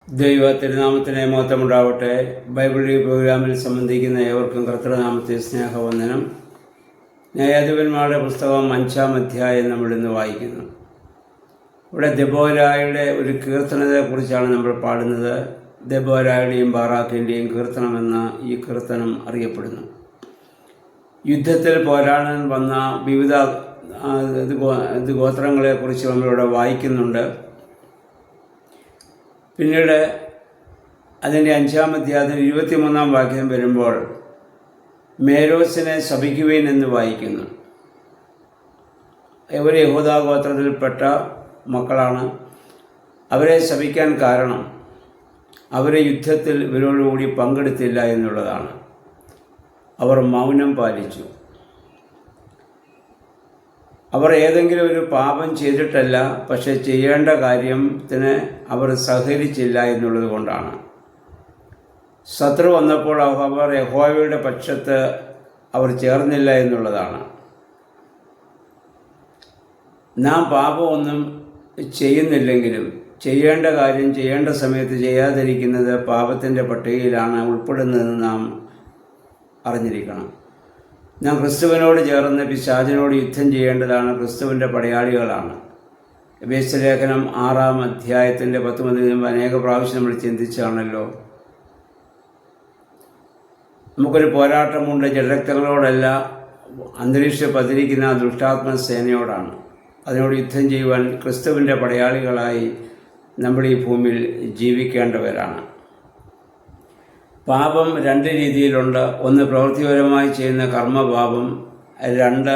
ദൈവ തിരുനാമത്തിന് മഹത്വമുണ്ടാവട്ടെ. Bible reading പ്രോഗ്രാമിൽ സംബന്ധിക്കുന്ന ഏവർക്കും കർത്തൃനാമത്തിൽ സ്നേഹവന്ദനം. ന്യായാധിപന്മാരുടെ പുസ്തകം 5-ാം അധ്യായം നമ്മളിന്ന് വായിക്കുന്നു. ഇവിടെ ദെബോരായുടെ ഒരു കീർത്തനത്തെക്കുറിച്ചാണ് നമ്മൾ പാടുന്നത്. ദെബോരായുടെയും ബാറാക്കിൻ്റെയും കീർത്തനമെന്ന് ഈ കീർത്തനം അറിയപ്പെടുന്നു. യുദ്ധത്തിൽ പോരാടാൻ വന്ന വിവിധ ഗോത്രങ്ങളെക്കുറിച്ച് നമ്മളിവിടെ വായിക്കുന്നുണ്ട്. പിന്നീട് അതിൻ്റെ 5-ാം അധ്യായത്തിൽ 23-ാം വാക്യം വരുമ്പോൾ മേരോസിനെ ശപിക്കുവിൻ എന്ന് വായിക്കുന്നു. ഇവർ യഹൂദാ ഗോത്രത്തിൽപ്പെട്ട മക്കളാണ്. അവരെ ശപിക്കാൻ കാരണം അവരെ യുദ്ധത്തിൽ ഇവരോടുകൂടി പങ്കെടുത്തില്ല എന്നുള്ളതാണ്. അവർ മൗനം പാലിച്ചു. അവർ ഏതെങ്കിലും ഒരു പാപം ചെയ്തിട്ടല്ല, പക്ഷെ ചെയ്യേണ്ട കാര്യത്തിന് അവർ സഹകരിച്ചില്ല എന്നുള്ളത് കൊണ്ടാണ്. ശത്രു വന്നപ്പോൾ അവർ യഹോവയുടെ പക്ഷത്ത് അവർ ചേർന്നില്ല എന്നുള്ളതാണ്. നാം പാപമൊന്നും ചെയ്യുന്നില്ലെങ്കിലും ചെയ്യേണ്ട കാര്യം ചെയ്യേണ്ട സമയത്ത് ചെയ്യാതിരിക്കുന്നത് പാപത്തിൻ്റെ പട്ടികയിലാണ് ഉൾപ്പെടുന്നതെന്ന് നാം അറിഞ്ഞിരിക്കണം. നാം ക്രിസ്തുവിനോട് ചേർന്ന് പിശാചിനോട് യുദ്ധം ചെയ്യേണ്ടതാണ്. ക്രിസ്തുവിൻ്റെ പടയാളികളാണ്. എഫേസ്യലേഖനം 6-ാം അധ്യായത്തിൻ്റെ 10 മുതൽ അനേക പ്രാവശ്യം നമ്മൾ ചിന്തിച്ചാണല്ലോ. നമുക്കൊരു പോരാട്ടമുണ്ട്. ജഡരക്തങ്ങളോടല്ല, അന്തരീക്ഷം പതിരിക്കുന്ന ദുഷ്ടാത്മ സേനയോടാണ്. അതിനോട് യുദ്ധം ചെയ്യുവാൻ ക്രിസ്തുവിൻ്റെ പടയാളികളായി നമ്മൾ ഈ ഭൂമിയിൽ ജീവിക്കേണ്ടവരാണ്. പാപം 2 രീതിയിലുണ്ട്. ഒന്ന് പ്രവൃത്തിപരമായി ചെയ്യുന്ന കർമ്മപാപം, 2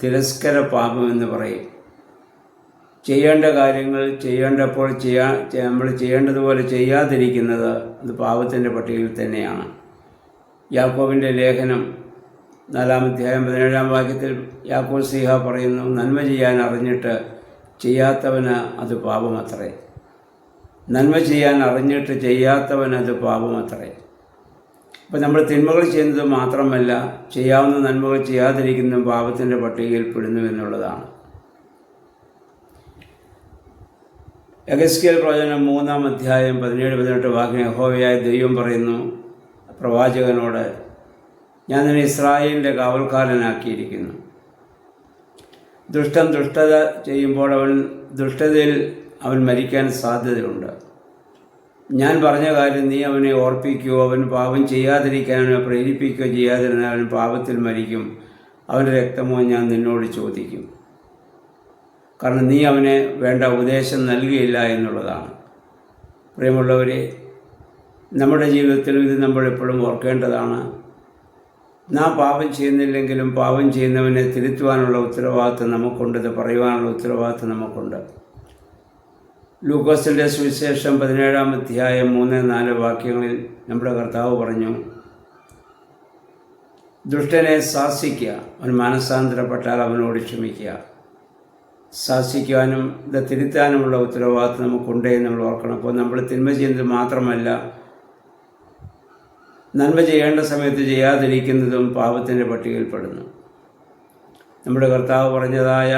തിരസ്കര പാപം എന്ന് പറയും. ചെയ്യേണ്ട കാര്യങ്ങൾ ചെയ്യേണ്ടപ്പോൾ നമ്മൾ ചെയ്യേണ്ടതുപോലെ ചെയ്യാതിരിക്കുന്നത് അത് പാപത്തിൻ്റെ പട്ടികയിൽ തന്നെയാണ്. യാക്കോബിൻ്റെ ലേഖനം 4-ാം അധ്യായം 17-ാം വാക്യത്തിൽ യാക്കോബ് ശ്ലീഹ പറയുന്നു, നന്മ ചെയ്യാൻ അറിഞ്ഞിട്ട് ചെയ്യാത്തവന് അത് പാപമത്രേ. നന്മ ചെയ്യാൻ അറിഞ്ഞിട്ട് ചെയ്യാത്തവന് അത് പാപമത്രേ. അപ്പം നമ്മൾ തിന്മകൾ ചെയ്യുന്നത് മാത്രമല്ല, ചെയ്യാവുന്ന നന്മകൾ ചെയ്യാതിരിക്കുന്നതും പാപത്തിൻ്റെ പട്ടികയിൽ പെടുന്നു എന്നുള്ളതാണ്. എഹെസ്കേൽ പ്രവചനം 3-ാം അധ്യായം 17-18 വാക്യം യഹോവയായ ദൈവം പറയുന്നു പ്രവാചകനോട്, ഞാൻ നിന്നെ ഇസ്രായേലിൻ്റെ കാവൽക്കാരനാക്കിയിരിക്കുന്നു. ദുഷ്ടൻ ദുഷ്ടത ചെയ്യുമ്പോൾ ദുഷ്ടതയിൽ അവൻ മരിക്കാൻ സാധ്യതയുണ്ട്. ഞാൻ പറഞ്ഞ കാര്യം നീ അവനെ ഓർപ്പിക്കുകയോ അവൻ പാപം ചെയ്യാതിരിക്കാൻ അവനെ പ്രേരിപ്പിക്കുകയോ ചെയ്യാതിരുന്നാൽ അവൻ പാപത്തിൽ മരിക്കും. അവൻ്റെ രക്തമോ ഞാൻ നിന്നോട് ചോദിക്കും. കാരണം നീ അവനെ വേണ്ട ഉപദേശം നൽകുകയില്ല എന്നുള്ളതാണ്. പ്രിയമുള്ളവരെ, നമ്മുടെ ജീവിതത്തിലും ഇത് നമ്മൾ എപ്പോഴും ഓർക്കേണ്ടതാണ്. നാം പാപം ചെയ്യുന്നില്ലെങ്കിലും പാപം ചെയ്യുന്നവനെ തിരുത്തുവാനുള്ള ഉത്തരവാദിത്വം നമുക്കുണ്ട്. ഇത് പറയുവാനുള്ള ഉത്തരവാദിത്വം നമുക്കുണ്ട്. ലൂക്കോസിൻ്റെ സുവിശേഷം 17-ാം അധ്യായം 3-4 വാക്യങ്ങളിൽ നമ്മുടെ കർത്താവ് പറഞ്ഞു, ദുഷ്ടനെ ശാസിക്കുക, അവൻ മാനസാന്തരപ്പെട്ടാൽ അവനോട് ക്ഷമിക്കുക. ശാസിക്കുവാനും ഇത് തിരുത്താനുമുള്ള ഉത്തരവാദിത്വം നമുക്കുണ്ട് എന്ന് നമ്മൾ ഓർക്കണം. അപ്പോൾ നമ്മൾ തിന്മ ചെയ്യുന്നത് മാത്രമല്ല, നന്മ ചെയ്യേണ്ട സമയത്ത് ചെയ്യാതിരിക്കുന്നതും പാപത്തിൻ്റെ പട്ടികയിൽപ്പെടുന്നു. നമ്മുടെ കർത്താവ് പറഞ്ഞതായ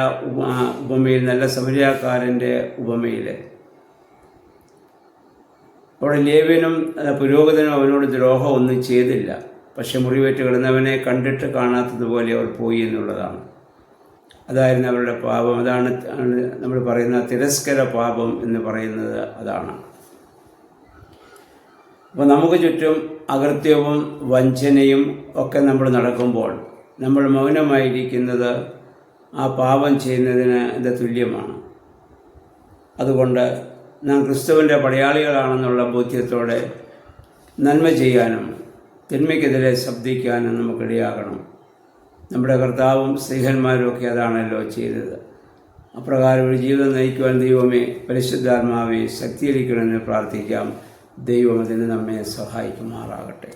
ഉപമയിൽ, നല്ല സമരിയാക്കാരൻ്റെ ഉപമയിൽ, അവിടെ ലേവ്യനും പുരോഹിതനും അവനോട് ദ്രോഹം ഒന്നും ചെയ്തില്ല, പക്ഷെ മുറിവേറ്റ് കിടന്നവനെ കണ്ടിട്ട് കാണാത്തതുപോലെ അവർ പോയി എന്നുള്ളതാണ്. അതായിരുന്നു അവരുടെ പാപം. അതാണ് നമ്മൾ പറയുന്ന തിരസ്കര പാപം എന്ന് പറയുന്നത്. അതാണ്. അപ്പോൾ നമുക്ക് ചുറ്റും അകൃത്യവും വഞ്ചനയും ഒക്കെ നമ്മൾ നടക്കുമ്പോൾ നമ്മൾ മൗനമായിരിക്കുന്നത് ആ പാപം ചെയ്യുന്നതിന് ഇത് തുല്യമാണ്. അതുകൊണ്ട് നാം ക്രിസ്തുവിൻ്റെ പടയാളികളാണെന്നുള്ള ബോധ്യത്തോടെ നന്മ ചെയ്യാനും തിന്മയ്ക്കെതിരെ ശബ്ദിക്കാനും നമുക്കിടയാകണം. നമ്മുടെ കർത്താവും സ്ത്രീഹന്മാരും ഒക്കെ അതാണല്ലോ ചെയ്തത്. അപ്രകാരം ഒരു ജീവിതം നയിക്കുവാൻ ദൈവമേ, പരിശുദ്ധാത്മാവെ ശക്തിയളിക്കണമെന്ന് പ്രാർത്ഥിക്കാം. ദൈവം അതിന് നമ്മെ സഹായിക്കുമാറാകട്ടെ.